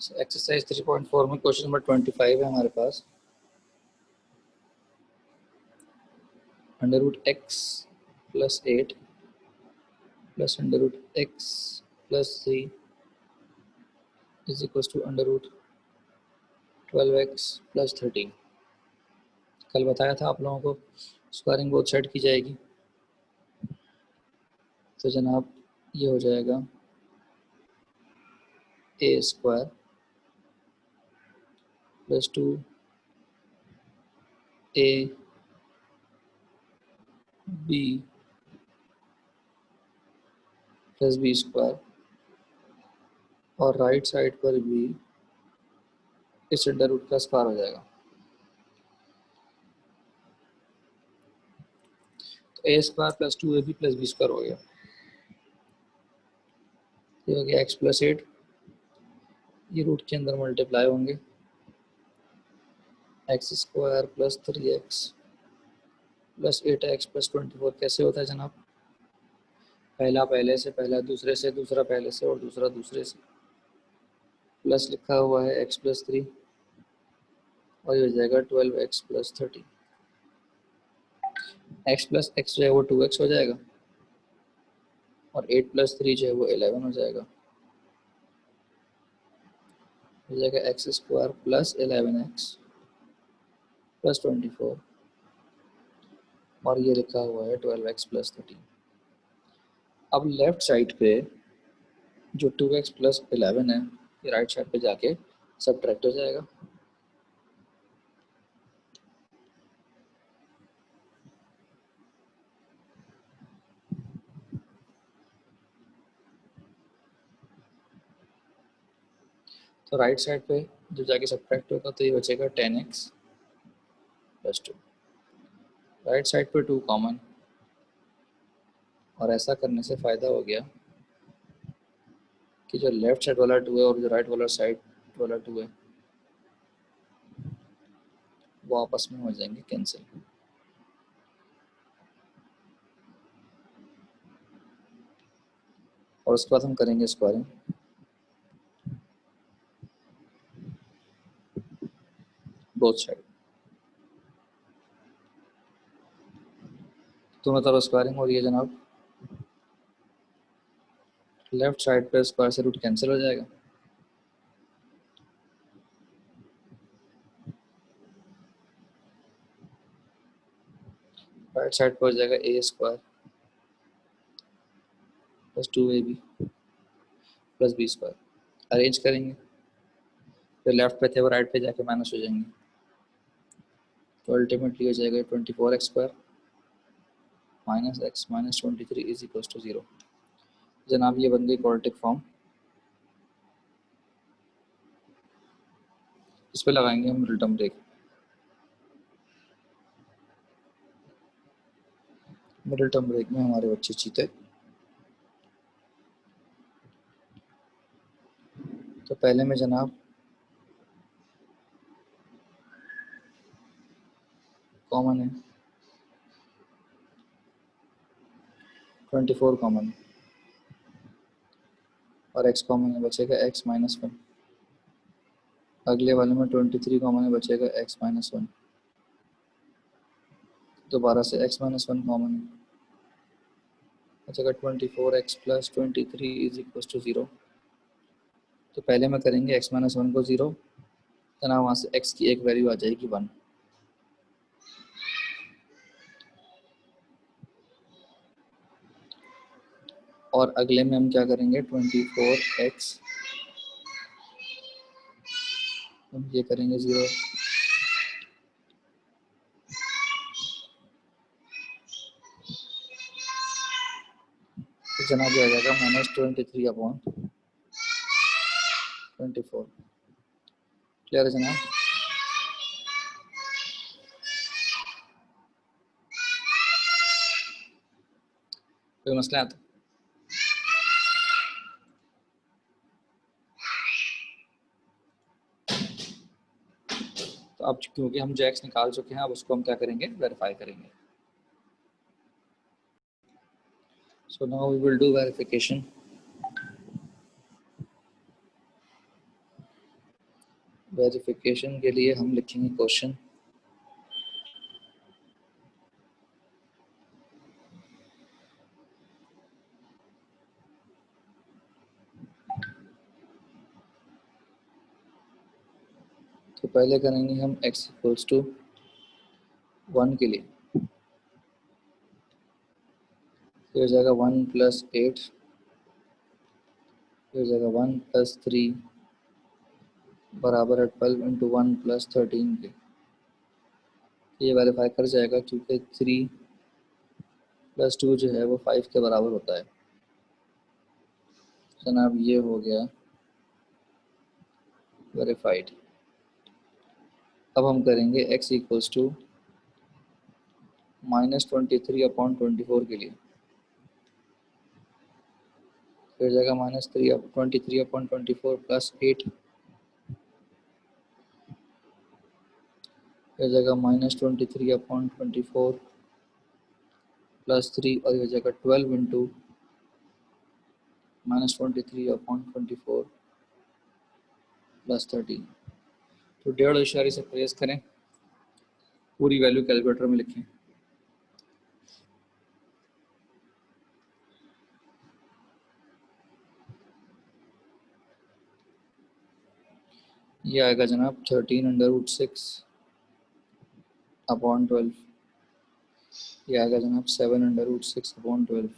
Exercise 3.4 में question number 25 है हमारे पास। √x + 8 + √x + 3 = √12x + 13। कल बताया था आप लोगों को स्क्वायरिंग बोथ साइड की जाएगी, तो जनाब ये हो जाएगा a² + 2ab + b² और राइट साइड पर भी इस अंडर रूट का स्क्वायर हो जाएगा। तो a² + 2ab + b² हो गया। ये हो गया x + 8, ये रूट के अंदर मल्टीप्लाई होंगे x² + 3x + 8x + 24। कैसे होता है जनाब? पहला पहले से, पहला दूसरे से, दूसरा पहले से और दूसरा दूसरे से। प्लस लिखा हुआ है x + 3 और ये हो जाएगा 12x + 13। x + x जो है वो 2x हो जाएगा और 8 + 3 जो है वो 11 हो जाएगा। हो जाएगा x² + 11x + 24 और ये लिखा हुआ है 12x + 13। अब लेफ्ट साइड पे जो 2x + 11 है ये राइट साइड पे जाके सब्ट्रैक्ट हो जाएगा। तो राइट साइड पे जो जाके सब्ट्रैक्ट होगा तो ये बचेगा 10x + 2। राइट साइड पे 2 कॉमन, और ऐसा करने से फ़ायदा हो गया कि जो लेफ्ट साइड वाला 2 है और जो राइट वाला साइड वाला 2 है वो आपस में हो जाएंगे कैंसिल। और उसके बाद हम करेंगे स्क्वायरिंग। बोथ साइड तो मतलब स्क्वायरिंग हो रही है जनाब। लेफ्ट साइड पे स्क्वायर से रूट कैंसिल हो जाएगा, राइट साइड पे हो जाएगा a² + 2ab + b²। अरेंज करेंगे, जो लेफ्ट पे थे वो राइट पे जाके माइनस हो जाएंगे, तो अल्टीमेटली हो जाएगा 24x² - x - 23 = 0। जनाब ये बन गई क्वाड्रेटिक फॉर्म। इस पे लगाएंगे हम middle term break. Middle term break में हमारे बच्चे जीते। तो पहले में जनाब कॉमन है 24 कॉमन और x कॉमन है, बचेगा x - 1। अगले वाले में 23 कॉमन है, बचेगा x - 1। दोबारा से x - 1 कॉमन है, बचेगा 24x + 23 = 0। तो पहले में करेंगे x - 1 को 0, जना वहाँ से x की एक वैल्यू आ जाएगी 1। और अगले में हम क्या करेंगे 24x, हम ये करेंगे 0। तो जनाब ये आ जाएगा -23/24। क्लियर है जनाब? कोई मसला आता? तो अब क्योंकि हम जो x निकाल चुके हैं अब उसको हम क्या करेंगे, वेरीफाई करेंगे। So now we will do verification. Verification के लिए हम लिखेंगे क्वेश्चन, तो पहले करेंगे हम x इक्वल्स टू 1 के लिए, फिर हो जाएगा 1 प्लस 8, फिर हो जाएगा 1 प्लस 3 बराबर है 12 इंटू 1 प्लस 13 के। ये वेरीफाई कर जाएगा क्योंकि 3 प्लस 2 जो है वो 5 के बराबर होता है। जनाब ये हो गया वेरीफाइड। अब हम करेंगे x इक्वल्स टू -23/24 के लिए, फिर हो जाएगा -23/24 प्लस 8, फिर हो जाएगा -23/24 प्लस 3 और ये हो जाएगा 12 इंटू -23/24 प्लस 13। तो 1.5 इशारे से प्रेस करें, पूरी वैल्यू कैलकुलेटर में लिखें। ये आएगा जनाब 13√6/12। ये आएगा जनाब 7√6/12।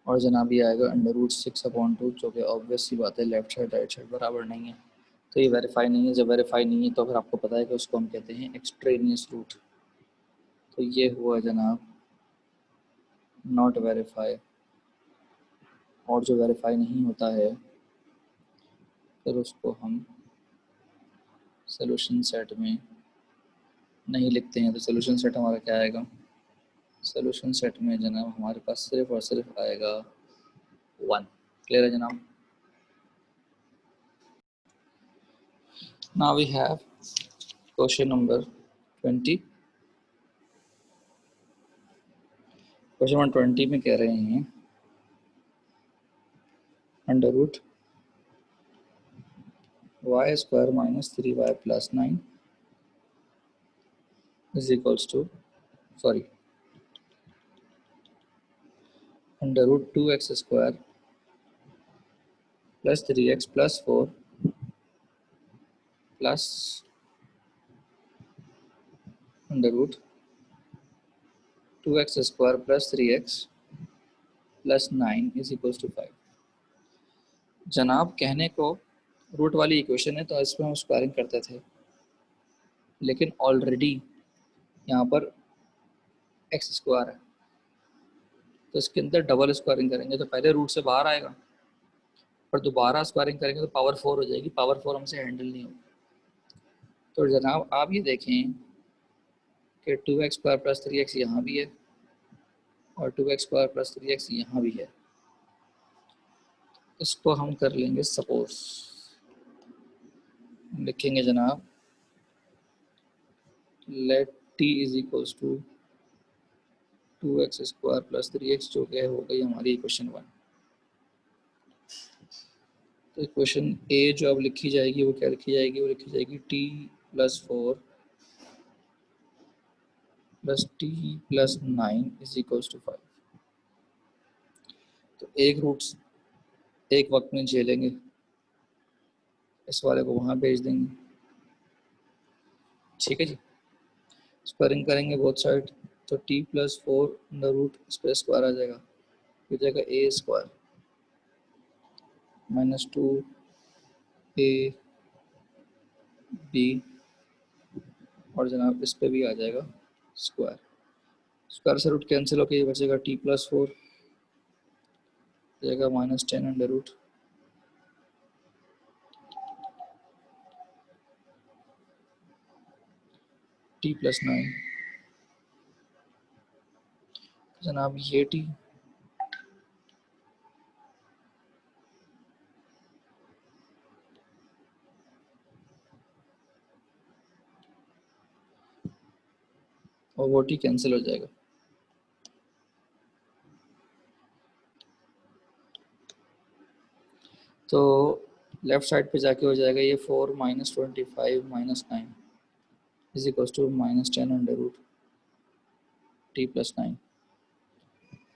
और जनाब ये आएगा √6/2, जो कि ऑब्वियस सी बात है लेफ्ट साइड राइट साइड बराबर नहीं है, तो ये वेरीफाई नहीं है। जब वेरीफाई नहीं है तो फिर आपको पता है कि उसको हम कहते हैं एक्सट्रेनियस रूट। तो ये हुआ जनाब नॉट वेरीफाई। और जो वेरीफाई नहीं होता है फिर उसको हम सोल्यूशन सेट में नहीं लिखते हैं। तो सोल्यूशन सेट हमारा क्या आएगा? सोल्यूशन सेट में जनाब हमारे पास सिर्फ और सिर्फ आएगा 1। क्लियर है जनाब? Now we have question number 20। Question number 20 में कह रहे हैं under root y square minus 3y plus 9 is equals to under root 2x square plus 3x plus 4 प्लस अंडर root 2x square plus 3x plus 9 is equals to 5। जनाब कहने को root वाली इक्वेशन है तो इसमें हम स्क्वायरिंग करते थे, लेकिन ऑलरेडी यहाँ पर एक्स स्क्वायर है तो इसके अंदर डबल स्क्वायरिंग करेंगे तो पहले रूट से बाहर आएगा, पर दोबारा स्क्वायरिंग करेंगे तो पावर 4 हो जाएगी। पावर 4 हमसे हैंडल नहीं होगी। तो जनाब आप ये देखें कि 2x स्क्वायर प्लस 3x यहाँ भी है और 2x स्क्वायर प्लस 3x यहाँ भी है। इसको हम कर लेंगे सपोज, लिखेंगे जनाब let t is equals to 2x square plus 3x, जो कि हो गई हमारी इक्वेशन 1। तो इक्वेशन ए जो अब लिखी जाएगी वो क्या लिखी जाएगी? वो लिखी जाएगी t plus 4 plus t plus 9 is equals to 5। तो एक रूट एक वक्त में झेलेंगे, इस वाले को वहाँ भेज देंगे। ठीक है जी, स्क्वायरिंग करेंगे बोथ साइड तो t प्लस 4 अंडर रूट इस पर स्क्वायर आ जाएगा, फिर जाएगा a square minus 2 a b और जनाब इस पे भी आ जाएगा स्क्वायर। स्क्वायर से रूट कैंसिल होकर ये बचेगा t प्लस 4 जाएगा -10 अंडर रूट t प्लस 9। जनाब ये t और वो टी कैंसिल हो जाएगा। तो लेफ्ट साइड पे जाके हो जाएगा ये 4 minus 25 minus 9 is equal to minus 10 under root t plus 9।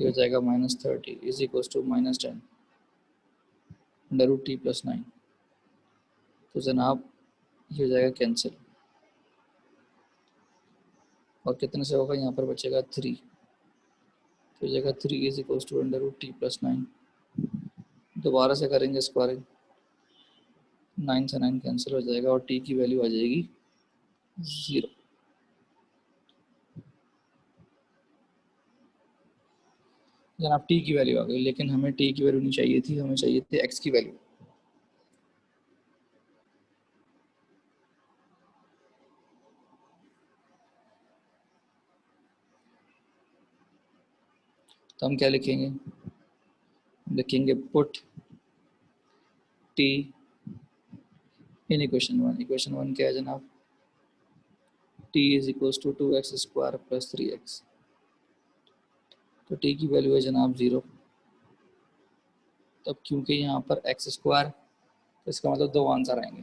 ये हो जाएगा minus 30 is equal to minus 10 under root t plus 9। तो जनाब ये हो जाएगा कैंसिल, और कितने से होगा, यहाँ पर बचेगा 3। तो हो जाएगा 3 is equal to under root t plus 9। दोबारा से करेंगे स्क्वायरिंग, 9 से 9 कैंसिल हो जाएगा और टी की वैल्यू आ जाएगी 0। जनाब टी की वैल्यू आ गई, लेकिन हमें टी की वैल्यू नहीं चाहिए थी, हमें चाहिए थी एक्स की वैल्यू। तो हम क्या लिखेंगे, लिखेंगे put t in equation 1। Equation 1 क्या है जनाब, t is equal to 2x square plus 3x। तो टी की वैल्यू है जनाब 0। तब क्योंकि यहाँ पर एक्स स्क्वायर, तो इसका मतलब 2 आंसर आएंगे।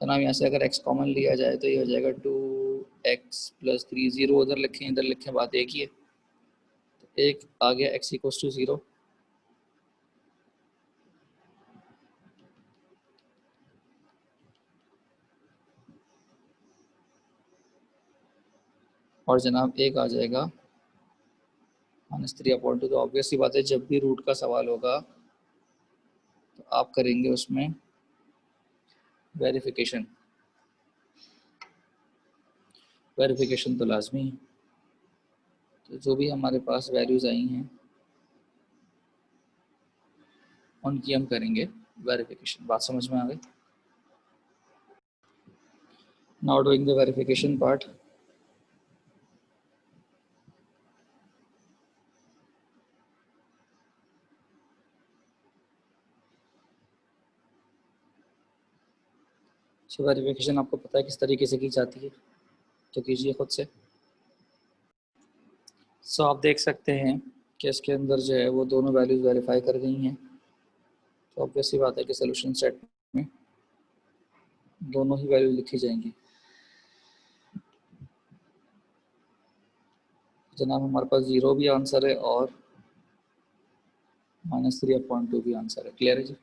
तो नाम यहाँ से अगर x कॉमन लिया जाए तो ये हो जाएगा 2x प्लस 3। 0 उधर लिखें इधर लिखें, बात एक ही है। तो एक आ गया x इक्वल टू 0, और जनाब एक आ जाएगा -3/2। तो ऑब्वियस सी बात है, जब भी रूट का सवाल होगा तो आप करेंगे उसमें वेरिफिकेशन। वेरिफिकेशन तो लाजमी है। तो जो भी हमारे पास वैल्यूज़ आई हैं उनकी हम करेंगे वेरिफिकेशन। बात समझ में आ गई? Now doing the verification part. So verification आपको पता है किस तरीके से की जाती है, तो कीजिए खुद से। सो आप देख सकते हैं कि इसके अंदर जो है वो दोनों वैल्यूज़ वेरीफाई कर गई हैं। तो ऑब्वियस सी बात है कि सोल्यूशन सेट में दोनों ही वैल्यू लिखी जाएंगी। जनाब हमारे पास 0 भी आंसर है और -3/2 भी आंसर है। क्लियर है जी?